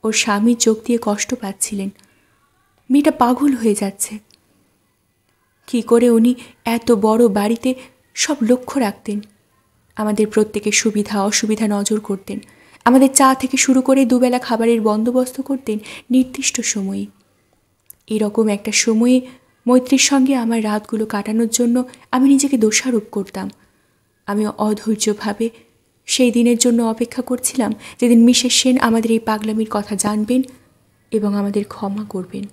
ওর স্বামীর চোখ দিয়ে কষ্ট পাচ্ছিলেন। মেয়েটা পাগল হয়ে যাচ্ছে। কী করে উনি এত বড় বাড়িতে সব লক্ষ্য রাখতেন, আমাদের প্রত্যেকের সুবিধা অসুবিধা নজর করতেন, আমাদের চা থেকে শুরু করে দুবেলা খাবারের বন্দোবস্ত করতেন নির্দিষ্ট সময়ে। এরকম একটা সময়ে মৈত্রীর সঙ্গে আমার রাতগুলো কাটানোর জন্য আমি নিজেকে দোষারোপ করতাম। আমি অধৈর্যভাবে সেই দিনের জন্য অপেক্ষা করছিলাম যেদিন মিসেস সেন আমাদের এই পাগলামির কথা জানবেন এবং আমাদের ক্ষমা করবেন।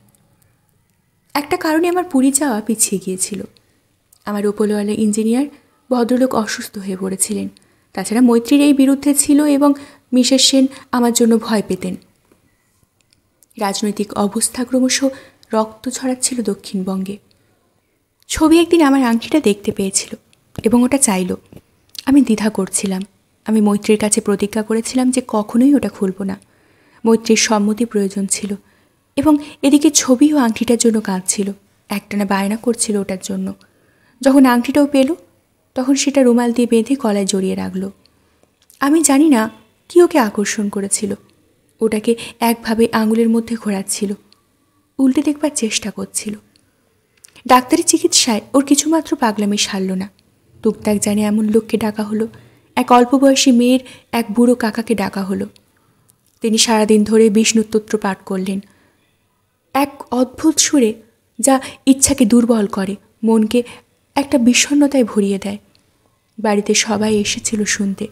একটা কারণে আমার পুরী যাওয়া পিছিয়ে গিয়েছিল। আমার উপরওয়ালা ইঞ্জিনিয়ার ভদ্রলোক অসুস্থ হয়ে পড়েছিলেন। তাছাড়া মৈত্রীর এই বিরুদ্ধে ছিল এবং মিসেস সেন আমার জন্য ভয় পেতেন। রাজনৈতিক অবস্থা ক্রমশ রক্ত ছড়াচ্ছিল দক্ষিণবঙ্গে। ছবি একদিন আমার আংটিটা দেখতে পেয়েছিল এবং ওটা চাইল। আমি দ্বিধা করছিলাম। আমি মৈত্রীর কাছে প্রতিজ্ঞা করেছিলাম যে কখনোই ওটা খুলব না। মৈত্রীর সম্মতি প্রয়োজন ছিল এবং এদিকে ছবি ও আংটিটার জন্য কাঁদছিল। একটানা বায়না করছিল ওটার জন্য। যখন আংটিটাও পেল তখন সেটা রুমাল দিয়ে বেঁধে গলায় জড়িয়ে রাখল। আমি জানি না কী ওকে আকর্ষণ করেছিল। ওটাকে একভাবে আঙুলের মধ্যে ঘোরাচ্ছিল, উল্টে দেখবার চেষ্টা করছিল। ডাক্তারি চিকিৎসায় ওর কিছুমাত্র পাগলামি সারল না। টুকটাক জানে এমন লোককে ডাকা হলো। এক অল্প বয়সী মেয়ের এক বুড়ো কাকাকে ডাকা হলো। তিনি সারাদিন ধরে বিষ্ণুস্তোত্র পাঠ করলেন এক অদ্ভুত সুরে, যা ইচ্ছাকে দুর্বল করে, মনকে একটা বিষণ্ণতায় ভরিয়ে দেয়। বাড়িতে সবাই এসেছিল শুনতে।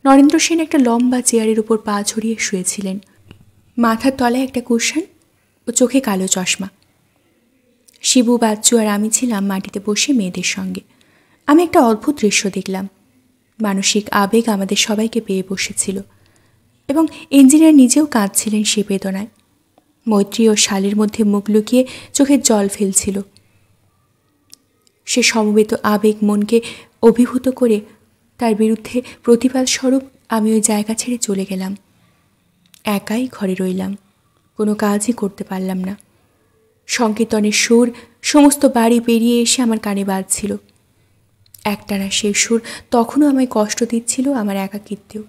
নরেন্দ্র সেন একটা লম্বা চেয়ারের উপর পা ছড়িয়ে শুয়েছিলেন। মাথার তলায় একটা কুশন ও চোখে কালো চশমা। শিবু, বাচ্চু আর আমি ছিলাম মাটিতে বসে মেয়েদের সঙ্গে। আমি একটা অদ্ভুত দৃশ্য দেখলাম। মানসিক আবেগ আমাদের সবাইকে পেয়ে বসেছিল এবং ইঞ্জিনিয়ার নিজেও কাঁদছিলেন সে বেদনায়। মৈত্রী ও শালের মধ্যে মুখ লুকিয়ে চোখের জল ফেলছিল। সে সমবেত আবেগ মনকে অভিভূত করে তার বিরুদ্ধে প্রতিবাদস্বরূপ আমি ওই জায়গা ছেড়ে চলে গেলাম। একাই ঘরে রইলাম, কোনো কাজই করতে পারলাম না। সংকীর্তনের সুর সমস্ত বাড়ি পেরিয়ে এসে আমার কানে বাজছিল। একটানা সেই সুর তখনও আমায় কষ্ট দিচ্ছিল আমার একাকিত্বেও।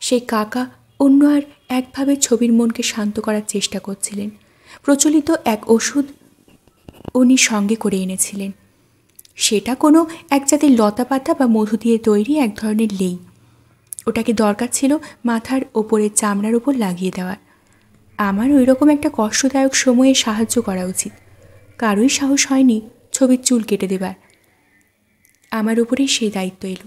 সেই কাকা অন্য আর একভাবে ছবির মনকে শান্ত করার চেষ্টা করছিলেন। প্রচলিত এক ওষুধ উনি সঙ্গে করে এনেছিলেন। সেটা কোনো এক জাতের লতা পাতা বা মধু দিয়ে তৈরি এক ধরনের লেই। ওটাকে দরকার ছিল মাথার ওপরের চামড়ার ওপর লাগিয়ে দেওয়ার। আমার ওই রকম একটা কষ্টদায়ক সময়ে সাহায্য করা উচিত। কারোই সাহস হয়নি ছবির চুল কেটে দেবার। আমার উপরেই সেই দায়িত্ব এলো।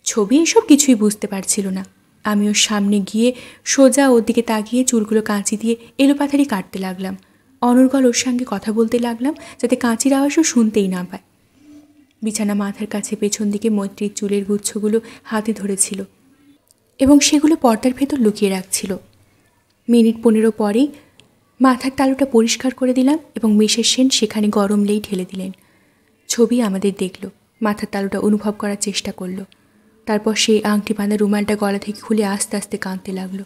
ছবি এসব কিছুই বুঝতে পারছিল না। আমি ওর সামনে গিয়ে সোজা ওর দিকে তাকিয়ে চুলগুলো কাঁচি দিয়ে এলোপাথারি কাটতে লাগলাম। অনর্গল ওর সঙ্গে কথা বলতে লাগলাম যাতে কাঁচির আওয়াজও শুনতেই না পায়। বিছানা মাথার কাছে পেছন দিকে মৈত্রীর চুলের গুচ্ছগুলো হাতে ধরেছিল এবং সেগুলো পর্দার ভেতর লুকিয়ে রাখছিল। মিনিট 15 পরেই মাথার তালুটা পরিষ্কার করে দিলাম এবং মিসেস সেন সেখানে গরম লেই ঢেলে দিলেন। ছবি আমাদের দেখল, মাথার তালুটা অনুভব করার চেষ্টা করল। তারপর সেই আংটি বাঁধা রুমালটা গলা থেকে খুলে আস্তে আস্তে কাঁদতে লাগলো।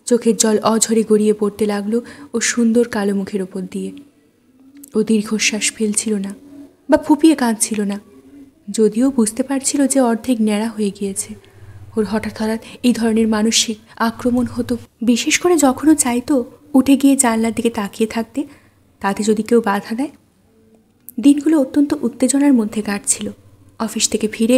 চোখের জল অঝরে গড়িয়ে পড়তে লাগলো ও সুন্দর কালো মুখের ওপর দিয়ে। ও দীর্ঘশ্বাস ফেলছিল না বা ফুপিয়ে কাঁদছিল না, যদিও বুঝতে পারছিল যে অর্ধেক ন্যাড়া হয়ে গিয়েছে। ওর হঠাৎ হঠাৎ এই ধরনের মানসিক আক্রমণ হতো, বিশেষ করে যখনও চাইতো উঠে গিয়ে জানলার দিকে তাকিয়ে থাকতে, তাতে যদি কেউ বাধা দেয়। দিনগুলো অত্যন্ত উত্তেজনার মধ্যে কাটছিল। অফিস থেকে ফিরে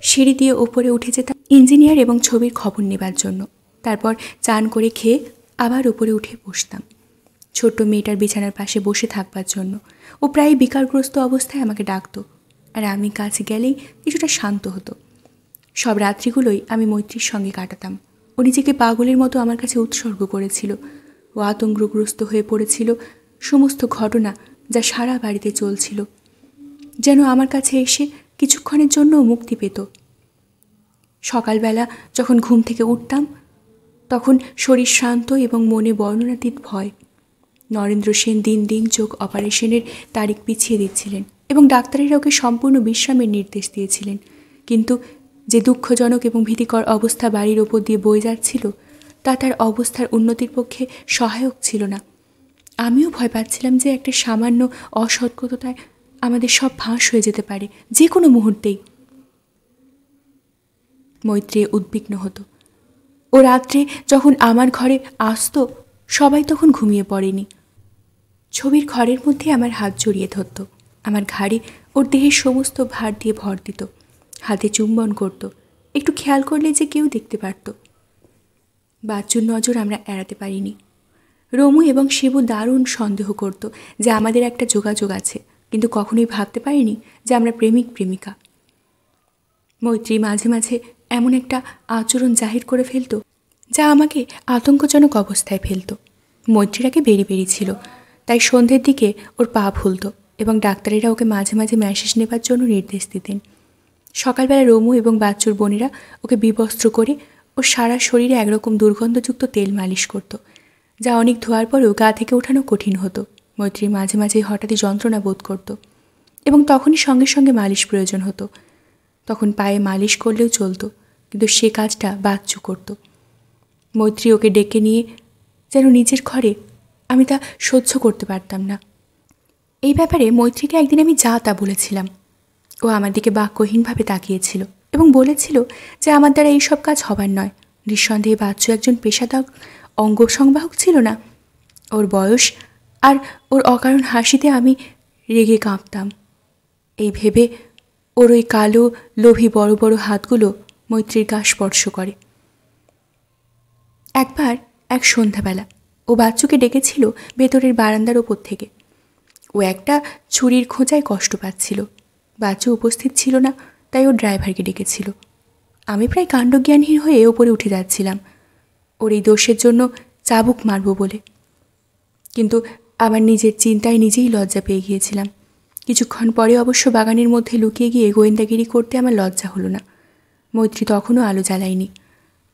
সিঁড়ি দিয়ে ওপরে উঠে যেতাম ইঞ্জিনিয়ার এবং ছবির খবর নেবার জন্য। তারপর চান করে খেয়ে আবার ওপরে উঠে বসতাম ছোট্ট মেয়েটার বিছানার পাশে বসে থাকবার জন্য। ও প্রায় বিকারগ্রস্ত অবস্থায় আমাকে ডাকতো, আর আমি কাছে গেলেই কিছুটা শান্ত হতো। সব রাত্রিগুলোই আমি মৈত্রীর সঙ্গে কাটাতাম। ও নিজেকে পাগলের মতো আমার কাছে উৎসর্গ করেছিল। ও আতঙ্কগ্রস্ত হয়ে পড়েছিল সমস্ত ঘটনা যা সারা বাড়িতে চলছিল, যেন আমার কাছে এসে কিছুক্ষণের জন্য মুক্তি পেত। সকালবেলা যখন ঘুম থেকে উঠতাম তখন শরীর শান্ত এবং মনে বর্ণনাতীত ভয়। নরেন্দ্র সেন দিন দিন চোখ অপারেশনের তারিখ পিছিয়ে দিচ্ছিলেন এবং ডাক্তারেরা ওকে সম্পূর্ণ বিশ্রামের নির্দেশ দিয়েছিলেন। কিন্তু যে দুঃখজনক এবং ভীতিকর অবস্থা বাড়ির ওপর দিয়ে বয়ে যাচ্ছিল তা তার অবস্থার উন্নতির পক্ষে সহায়ক ছিল না। আমিও ভয় পাচ্ছিলাম যে একটা সামান্য অসতর্কতায় আমাদের সব ফাঁস হয়ে যেতে পারে যে কোনো মুহূর্তেই। মৈত্রী উদ্বিগ্ন হতো। ও রাত্রে যখন আমার ঘরে আসতো সবাই তখন ঘুমিয়ে পড়েনি। ছবির ঘরের মধ্যে আমার হাত জড়িয়ে ধরত, আমার ঘাড়ে ওর দেহের সমস্ত ভার দিয়ে ভর দিত, হাতে চুম্বন করত, একটু খেয়াল করলে যে কেউ দেখতে পারত। বাচ্চুর নজর আমরা এড়াতে পারিনি। রমু এবং শিবু দারুণ সন্দেহ করত যে আমাদের একটা যোগাযোগ আছে, কিন্তু কখনোই ভাবতে পারিনি যে আমরা প্রেমিক প্রেমিকা। মৈত্রী মাঝে মাঝে এমন একটা আচরণ জাহির করে ফেলত যা আমাকে আতঙ্কজনক অবস্থায় ফেলত। মৈত্রীর আগে বেরি ছিল, তাই সন্ধ্যের দিকে ওর পা ফুলত এবং ডাক্তারেরা ওকে মাঝে মাঝে ম্যাসেজ নেবার জন্য নির্দেশ দিতেন। সকালবেলা রমু এবং বাচ্চুর বোনেরা ওকে বিবস্ত্র করে ওর সারা শরীরে একরকম দুর্গন্ধযুক্ত তেল মালিশ করত, যা অনেক ধোয়ার পরেও গা থেকে ওঠানো কঠিন হতো। মৈত্রী মাঝে মাঝে হঠাৎই যন্ত্রণা বোধ করত এবং তখনই সঙ্গে সঙ্গে মালিশ প্রয়োজন হতো। তখন পায়ে মালিশ করলেও চলতো, কিন্তু সে কাজটা বাচ্চু করত। মৈত্রী ওকে ডেকে নিয়ে যেন নিজের ঘরে, আমি তা সহ্য করতে পারতাম না। এই ব্যাপারে মৈত্রীকে একদিন আমি যা তা বলেছিলাম। ও আমার দিকে বাক্যহীনভাবে তাকিয়েছিল এবং বলেছিল যে আমার দ্বারা এইসব কাজ হবার নয়। নিঃসন্দেহে বাচ্চু একজন পেশাদার অঙ্গ সংবাহক ছিল না। ওর বয়স আর ওর অকারণ হাসিতে আমি রেগে কাঁপতাম। এই ভেবে ওর ওই কালো লোভী বড় বড় হাতগুলো মৈত্রীর গা স্পর্শ করে। একবার এক সন্ধ্যাবেলা ও বাচ্চুকে ডেকেছিল ভেতরের বারান্দার ওপর থেকে। ও একটা ছুরির খোঁচায় কষ্ট পাচ্ছিল। বাচ্চু উপস্থিত ছিল না, তাই ও ড্রাইভারকে ডেকেছিল। আমি প্রায় কাণ্ডজ্ঞানহীন হয়ে ওপরে উঠে যাচ্ছিলাম ওর এই দোষের জন্য চাবুক মারব বলে, কিন্তু আমার নিজের চিন্তায় নিজেই লজ্জা পেয়ে গিয়েছিলাম। কিছুক্ষণ পরে অবশ্য বাগানের মধ্যে লুকিয়ে গিয়ে গোয়েন্দাগিরি করতে আমার লজ্জা হলো না। মৈত্রী তখনও আলো জ্বালায়নি।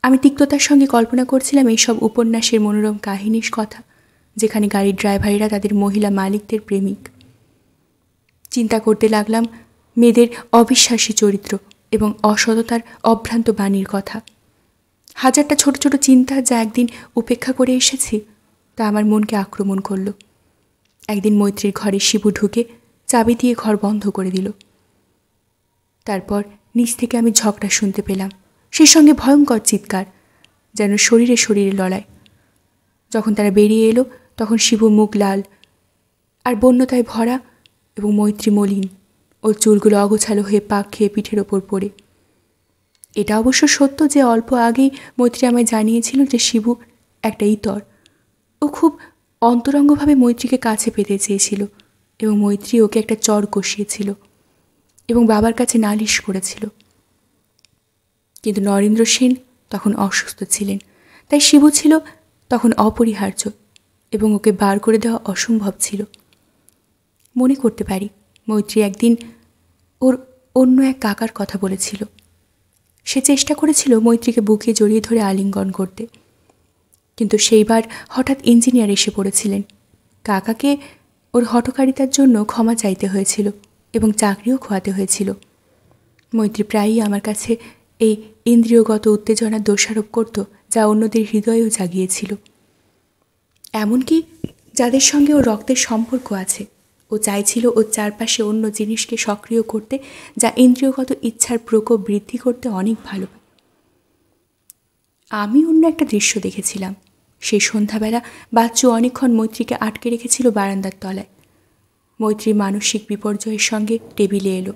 আমি তিক্ততার সঙ্গে কল্পনা করছিলাম এইসব উপন্যাসের মনোরম কাহিনীর কথা, যেখানে গাড়ির ড্রাইভারেরা তাদের মহিলা মালিকদের প্রেমিক। চিন্তা করতে লাগলাম মেয়েদের অবিশ্বাসী চরিত্র এবং অসততার অভ্রান্ত বাণীর কথা। হাজারটা ছোট ছোট চিন্তা যা একদিন উপেক্ষা করে এসেছি তা আমার মনকে আক্রমণ করল। একদিন মৈত্রীর ঘরে শিবু ঢুকে চাবি দিয়ে ঘর বন্ধ করে দিল। তারপর নিচ থেকে আমি ঝগড়া শুনতে পেলাম, সেই সঙ্গে ভয়ঙ্কর চিৎকার, যেন শরীরে শরীরে লড়াই। যখন তারা বেরিয়ে এলো তখন শিবু মুখ লাল আর বন্যতায় ভরা এবং মৈত্রী মলিন, ওর চুলগুলো অগোছালো হয়ে পাক খেয়ে পিঠের ওপর পড়ে। এটা অবশ্য সত্য যে অল্প আগেই মৈত্রী আমায় জানিয়েছিল যে শিবু একটা ইতর। ও খুব অন্তরঙ্গভাবে মৈত্রীকে কাছে পেতে চেয়েছিল এবং মৈত্রী ওকে একটা চর কষিয়েছিল এবং বাবার কাছে নালিশ করেছিল। কিন্তু নরেন্দ্র সেন তখন অসুস্থ ছিলেন, তাই শিবু ছিল তখন অপরিহার্য এবং ওকে বার করে দেওয়া অসম্ভব ছিল। মনে করতে পারি মৈত্রী একদিন ওর অন্য এক কাকার কথা বলেছিল। সে চেষ্টা করেছিল মৈত্রীকে বুকে জড়িয়ে ধরে আলিঙ্গন করতে, কিন্তু সেইবার হঠাৎ ইঞ্জিনিয়ার এসে পড়েছিলেন। কাকাকে ওর হঠকারিতার জন্য ক্ষমা চাইতে হয়েছিল এবং চাকরিও খোয়াতে হয়েছিল। মৈত্রী প্রায়ই আমার কাছে এই ইন্দ্রিয়গত উত্তেজনার দোষারোপ করত, যা অন্যদের হৃদয়েও জাগিয়েছিল। এমনকি যাদের সঙ্গে ওর রক্তের সম্পর্ক আছে, ও চাইছিল ওর চারপাশে অন্য জিনিসকে সক্রিয় করতে, যা ইন্দ্রিয়গত ইচ্ছার প্রকোপ বৃদ্ধি করতে অনেক ভালো। আমি অন্য একটা দৃশ্য দেখেছিলাম। সেই সন্ধ্যাবেলা বাচ্চু অনেকক্ষণ মৈত্রীকে আটকে রেখেছিল বারান্দার তলায়। মৈত্রী মানসিক বিপর্যয়ের সঙ্গে টেবিলে এলো।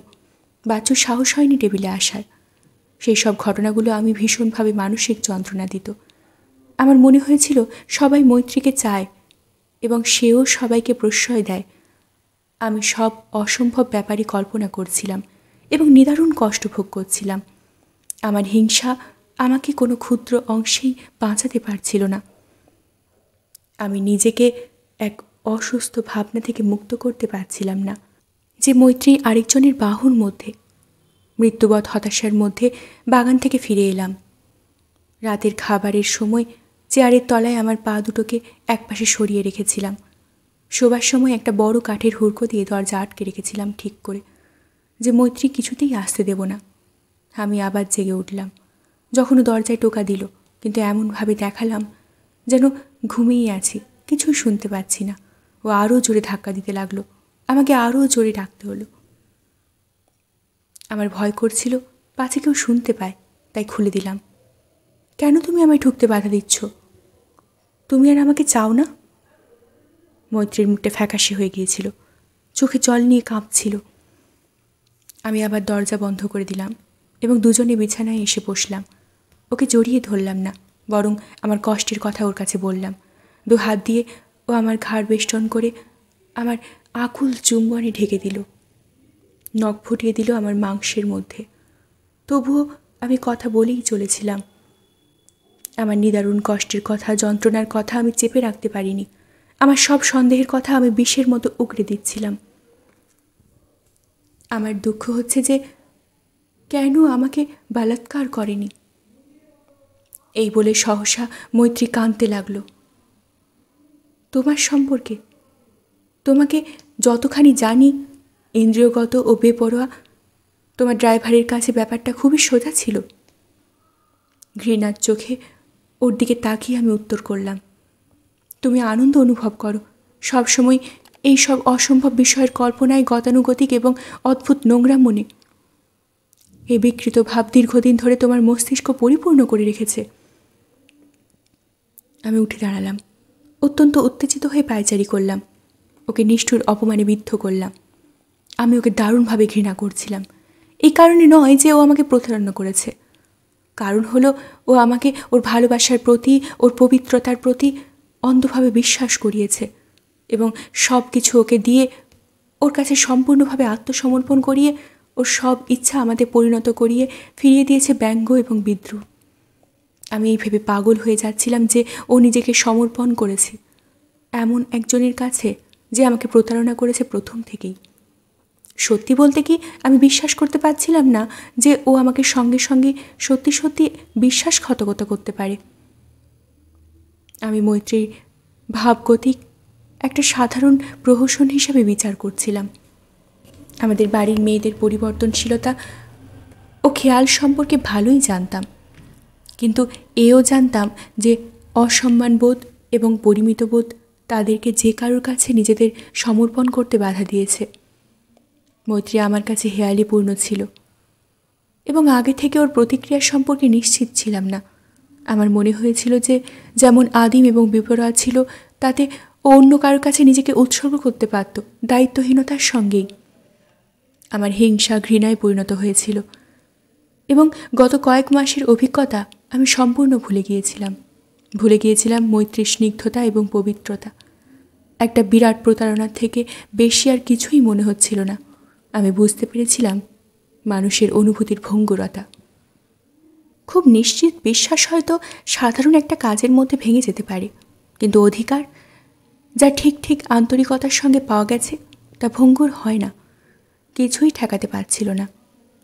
বাচ্চুর সাহস হয়নি টেবিলে আসার। সেই সব ঘটনাগুলো আমি ভীষণভাবে মানসিক যন্ত্রণা দিত। আমার মনে হয়েছিল সবাই মৈত্রীকে চায় এবং সেও সবাইকে প্রশ্রয় দেয়। আমি সব অসম্ভব ব্যাপারই কল্পনা করছিলাম এবং নিদারুণ কষ্ট ভোগ করছিলাম। আমার হিংসা আমাকে কোনো ক্ষুদ্র অংশেই বাঁচাতে পারছিল না। আমি নিজেকে এক অসুস্থ ভাবনা থেকে মুক্ত করতে পারছিলাম না, যে মৈত্রী আরেকজনের বাহুর মধ্যে। মৃত্যুবৎ হতাশার মধ্যে বাগান থেকে ফিরে এলাম। রাতের খাবারের সময় চেয়ারের তলায় আমার পা দুটোকে একপাশে সরিয়ে রেখেছিলাম। শোবার সময় একটা বড় কাঠের হুড়কো দিয়ে দরজা আটকে রেখেছিলাম ঠিক করে, যে মৈত্রী কিছুতেই আসতে দেব না। আমি আবার জেগে উঠলাম যখন ও দরজায় টোকা দিল, কিন্তু এমনভাবে দেখালাম যেন ঘুমিয়ে আছি, কিছুই শুনতে পাচ্ছি না। ও আরও জোরে ধাক্কা দিতে লাগলো, আমাকে আরও জোরে ডাকতে হলো। আমার ভয় করছিল পাছে কেউ শুনতে পায়, তাই খুলে দিলাম। কেন তুমি আমায় ঢুকতে বাধা দিচ্ছ? তুমি আর আমাকে চাও না? মৈত্রীর মুখটা ফ্যাকাশে হয়ে গিয়েছিল, চোখে জল নিয়ে কাঁপছিল। আমি আবার দরজা বন্ধ করে দিলাম এবং দুজনে বিছানায় এসে বসলাম। ওকে জড়িয়ে ধরলাম না, বরং আমার কষ্টের কথা ওর কাছে বললাম। দু হাত দিয়ে ও আমার ঘাড় বেষ্টন করে আমার আকুল চুম্বনে ঢেকে দিল, নখ ফুটিয়ে দিল আমার মাংসের মধ্যে। তবুও আমি কথা বলেই চলেছিলাম। আমার নিদারুণ কষ্টের কথা, যন্ত্রণার কথা আমি চেপে রাখতে পারিনি। আমার সব সন্দেহের কথা আমি বিষের মতো উগড়ে দিচ্ছিলাম। আমার দুঃখ হচ্ছে যে কেন আমাকে বলাৎকার করেনি। এই বলে সহসা মৈত্রী কাঁদতে লাগলো। তোমার সম্পর্কে, তোমাকে যতখানি জানি, ইন্দ্রিয়গত ও বেপরোয়া, তোমার ড্রাইভারের কাছে ব্যাপারটা খুবই সোজা ছিল। ঘৃণার চোখে ওর দিকে তাকিয়ে আমি উত্তর করলাম, তুমি আনন্দ অনুভব করো সবসময় এই সব অসম্ভব বিষয়ের কল্পনায় গতানুগতিক এবং অদ্ভুত নোংরা মনে। এই বিকৃত ভাব দীর্ঘদিন ধরে তোমার মস্তিষ্ক পরিপূর্ণ করে রেখেছে। আমি উঠে দাঁড়ালাম, অত্যন্ত উত্তেজিত হয়ে পায়চারি করলাম। ওকে নিষ্ঠুর অপমানে বিদ্ধ করলাম। আমি ওকে দারুণভাবে ঘৃণা করছিলাম। এই কারণে নয় যে ও আমাকে প্রতারণা করেছে, কারণ হলো ও আমাকে ওর ভালোবাসার প্রতি, ওর পবিত্রতার প্রতি অন্ধভাবে বিশ্বাস করিয়েছে এবং সব কিছু ওকে দিয়ে ওর কাছে সম্পূর্ণভাবে আত্মসমর্পণ করিয়ে ওর সব ইচ্ছা আমাদের পরিণত করিয়ে ফিরিয়ে দিয়েছে ব্যঙ্গ এবং বিদ্রুপ। আমি এই ভেবে পাগল হয়ে যাচ্ছিলাম যে ও নিজেকে সমর্পণ করেছে এমন একজনের কাছে যে আমাকে প্রতারণা করেছে প্রথম থেকেই। সত্যি বলতে কি আমি বিশ্বাস করতে পারছিলাম না যে ও আমাকে সঙ্গে সঙ্গে সত্যি সত্যি বিশ্বাসঘাতকতা করতে পারে। আমি মৈত্রীর ভাবগতিক একটা সাধারণ প্রহসন হিসাবে বিচার করছিলাম। আমাদের বাড়ির মেয়েদের পরিবর্তনশীলতা ও খেয়াল সম্পর্কে ভালোই জানতাম, কিন্তু এও জানতাম যে অসম্মানবোধ এবং পরিমিতবোধ তাদেরকে যে কারোর কাছে নিজেদের সমর্পণ করতে বাধা দিয়েছে। মৈত্রী আমার কাছে হেয়ালিপূর্ণ ছিল এবং আগে থেকে ওর প্রতিক্রিয়া সম্পর্কে নিশ্চিত ছিলাম না। আমার মনে হয়েছিল যে যেমন আদিম এবং বিপরীত ছিল, তাতে ও অন্য কারোর কাছে নিজেকে উৎসর্গ করতে পারত দায়িত্বহীনতার সঙ্গেই। আমার হিংসা ঘৃণায় পরিণত হয়েছিল এবং গত কয়েক মাসের অভিজ্ঞতা আমি সম্পূর্ণ ভুলে গিয়েছিলাম মৈত্রীর স্নিগ্ধতা এবং পবিত্রতা। একটা বিরাট প্রতারণার থেকে বেশি আর কিছুই মনে হচ্ছিল না। আমি বুঝতে পেরেছিলাম মানুষের অনুভূতির ভঙ্গুরতা। খুব নিশ্চিত বিশ্বাস হয়তো সাধারণ একটা কাজের মধ্যে ভেঙে যেতে পারে, কিন্তু অধিকার যা ঠিক ঠিক আন্তরিকতার সঙ্গে পাওয়া গেছে তা ভঙ্গুর হয় না। কিছুই ঠেকাতে পারছিল না।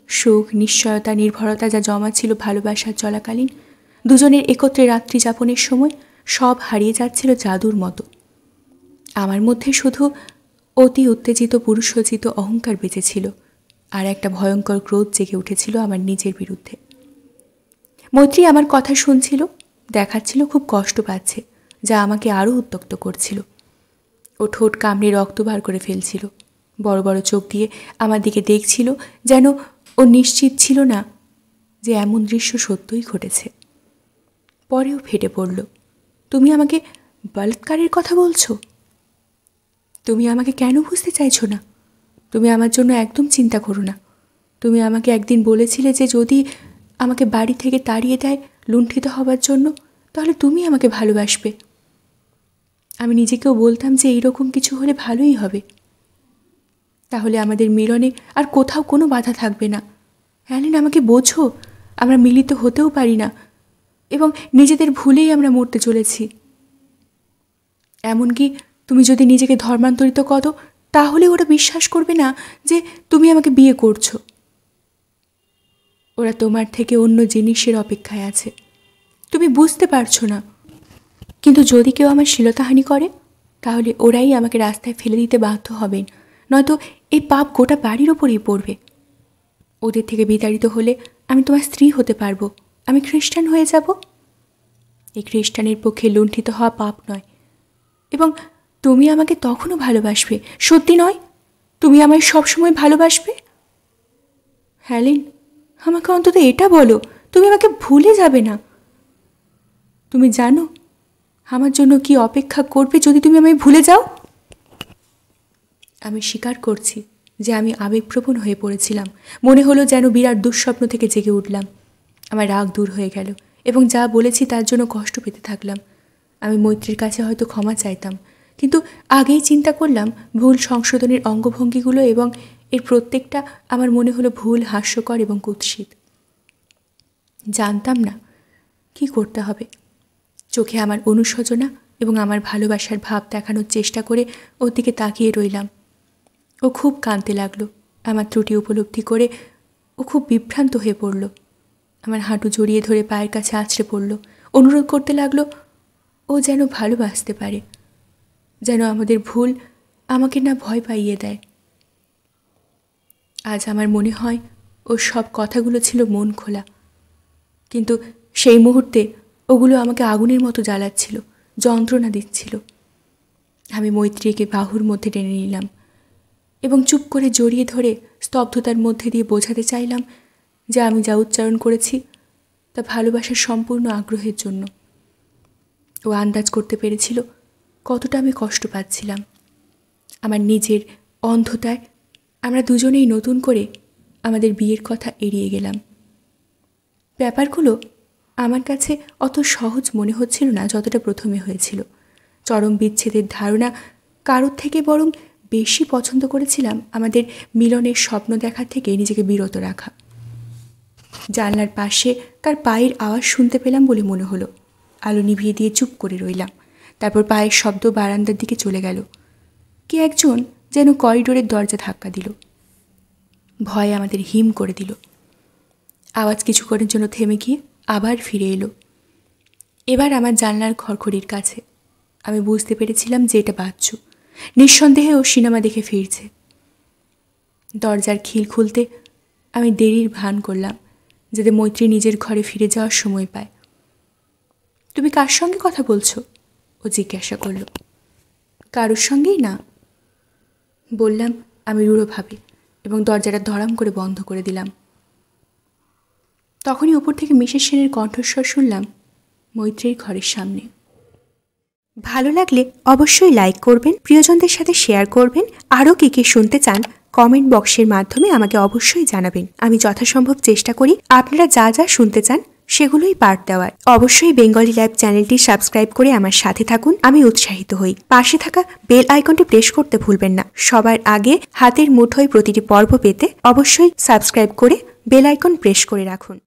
সুখ, নিশ্চয়তা, নির্ভরতা যা জমা ছিল ভালোবাসার চলাকালীন, দুজনের একত্রে রাত্রি যাপনের সময় সব হারিয়ে যাচ্ছিল জাদুর মতো। আমার মধ্যে শুধু অতি উত্তেজিত পুরুষোচিত অহংকার বেঁচেছিল, আর একটা ভয়ঙ্কর ক্রোধ জেগে উঠেছিল আমার নিজের বিরুদ্ধে। মৈত্রী আমার কথা শুনছিল, দেখাচ্ছিল খুব কষ্ট পাচ্ছে, যা আমাকে আরও উত্ত্যক্ত করছিল। ও ঠোঁট কামড়ে রক্ত বার করে ফেলছিল, বড় বড় চোখ দিয়ে আমার দিকে দেখছিল, যেন ও নিশ্চিত ছিল না যে এমন দৃশ্য সত্যই ঘটেছে। পরেও ফেটে পড়ল, তুমি আমাকে বলাৎকারের কথা বলছো? তুমি আমাকে কেন বুঝতে চাইছো না? তুমি আমার জন্য একদম চিন্তা করো না। তুমি আমাকে একদিন বলেছিলে যে যদি আমাকে বাড়ি থেকে তাড়িয়ে দেয় লুণ্ঠিত হবার জন্য, তাহলে তুমি আমাকে ভালোবাসবে। আমি নিজেকেও বলতাম যে এইরকম কিছু হলে ভালোই হবে, তাহলে আমাদের মিলনে আর কোথাও কোনো বাধা থাকবে না। হ্যালেন, আমাকে বোঝো, আমরা মিলিত হতেও পারি না এবং নিজেদের ভুলেই আমরা মরতে চলেছি। এমনকি তুমি যদি নিজেকে ধর্মান্তরিত করো, তাহলে ওরা বিশ্বাস করবে না যে তুমি আমাকে বিয়ে করছো। ওরা তোমার থেকে অন্য জিনিসের অপেক্ষায় আছে, তুমি বুঝতে পারছো না। কিন্তু যদি কেউ আমার শ্লীলতাহানি করে, তাহলে ওরাই আমাকে রাস্তায় ফেলে দিতে বাধ্য হবেন, নয়তো এই পাপ গোটা বাড়ির ওপরেই পড়বে। ওদের থেকে বিতাড়িত হলে আমি তোমার স্ত্রী হতে পারবো, আমি খ্রিস্টান হয়ে যাব। এই খ্রিস্টানের পক্ষে লুণ্ঠিত হওয়া পাপ নয়, এবং তুমি আমাকে তখনও ভালোবাসবে, সত্যি নয়? তুমি আমায় সবসময় ভালোবাসবে? হ্যালেন, আমাকে অন্তত এটা বলো, তুমি আমাকে ভুলে যাবে না। তুমি জানো আমার জন্য কি অপেক্ষা করবে যদি তুমি আমায় ভুলে যাও? আমি স্বীকার করছি যে আমি আবেগপ্রবণ হয়ে পড়েছিলাম। মনে হলো যেন বিরাট দুঃস্বপ্ন থেকে জেগে উঠলাম। আমার রাগ দূর হয়ে গেল এবং যা বলেছি তার জন্য কষ্ট পেতে থাকলাম। আমি মৈত্রীর কাছে হয়তো ক্ষমা চাইতাম, কিন্তু আগেই চিন্তা করলাম ভুল সংশোধনের অঙ্গভঙ্গিগুলো, এবং এর প্রত্যেকটা আমার মনে হলো ভুল, হাস্যকর এবং কুৎসিত। জানতাম না কি করতে হবে। চোখে আমার অনুশোচনা এবং আমার ভালোবাসার ভাব দেখানোর চেষ্টা করে ওর দিকে তাকিয়ে রইলাম। ও খুব কাঁদতে লাগলো। আমার ত্রুটি উপলব্ধি করে ও খুব বিভ্রান্ত হয়ে পড়ল। আমার হাঁটু জড়িয়ে ধরে পায়ের কাছে আছড়ে পড়ল, অনুরোধ করতে লাগলো ও যেন ভালোবাসতে পারে, যেন আমাদের ভুল আমাকে না ভয় পাইয়ে দেয়। আজ আমার মনে হয় ওর সব কথাগুলো ছিল মন খোলা, কিন্তু সেই মুহূর্তে ওগুলো আমাকে আগুনের মতো জ্বালাচ্ছিল, যন্ত্রণা দিচ্ছিল। আমি মৈত্রীকে বাহুর মধ্যে টেনে নিলাম এবং চুপ করে জড়িয়ে ধরে স্তব্ধতার মধ্যে দিয়ে বোঝাতে চাইলাম যে আমি যা উচ্চারণ করেছি তা ভালোবাসার সম্পূর্ণ আগ্রহের জন্য। ও আন্দাজ করতে পেরেছিল কতটা আমি কষ্ট পাচ্ছিলাম। আমার নিজের অন্ধতায় আমরা দুজনেই নতুন করে আমাদের বিয়ের কথা এড়িয়ে গেলাম। ব্যাপারগুলো আমার কাছে অত সহজ মনে হচ্ছিল না যতটা প্রথমে হয়েছিল। চরম বিচ্ছেদের ধারণা কারোর থেকে বরং বেশি পছন্দ করেছিলাম আমাদের মিলনের স্বপ্ন দেখার থেকে নিজেকে বিরত রাখা। জানলার পাশে তার পায়ের আওয়াজ শুনতে পেলাম বলে মনে হলো। আলো নিভিয়ে দিয়ে চুপ করে রইলাম। তারপর পায়ের শব্দ বারান্দার দিকে চলে গেল। কে একজন যেন করিডোরের দরজা ধাক্কা দিল। ভয় আমাদের হিম করে দিল। আওয়াজ কিছুক্ষণের জন্য থেমে গিয়ে আবার ফিরে এলো। এবার আমার জানলার খড়খড়ির কাছে। আমি বুঝতে পেরেছিলাম যে এটা বাচ্চু। নিঃসন্দেহে ও সিনেমা দেখে ফিরছে। দরজার খিল খুলতে আমি দেরির ভান করলাম, যাতে মৈত্রী নিজের ঘরে ফিরে যাওয়ার সময় পায়। তুমি কার সঙ্গে কথা বলছো? ও জিজ্ঞাসা করল। কারোর সঙ্গেই না, বললাম আমি রূঢ়ভাবে, এবং দরজাটা ধড়াম করে বন্ধ করে দিলাম। তখনই ওপর থেকে মিসেস সেনের কণ্ঠস্বর শুনলাম মৈত্রীর ঘরের সামনে। ভালো লাগলে অবশ্যই লাইক করবেন, প্রিয়জনদের সাথে শেয়ার করবেন। আরও কে শুনতে চান কমেন্ট বক্সের মাধ্যমে আমাকে অবশ্যই জানাবেন। আমি যথাসম্ভব চেষ্টা করি আপনারা যা যা শুনতে চান সেগুলোই পার্ট দেওয়ার। অবশ্যই বেঙ্গলি লাইভ চ্যানেলটি সাবস্ক্রাইব করে আমার সাথে থাকুন, আমি উৎসাহিত হই। পাশে থাকা বেল আইকনটি প্রেস করতে ভুলবেন না। সবার আগে হাতের মুঠোয় প্রতিটি পর্ব পেতে অবশ্যই সাবস্ক্রাইব করে বেল আইকন প্রেস করে রাখুন।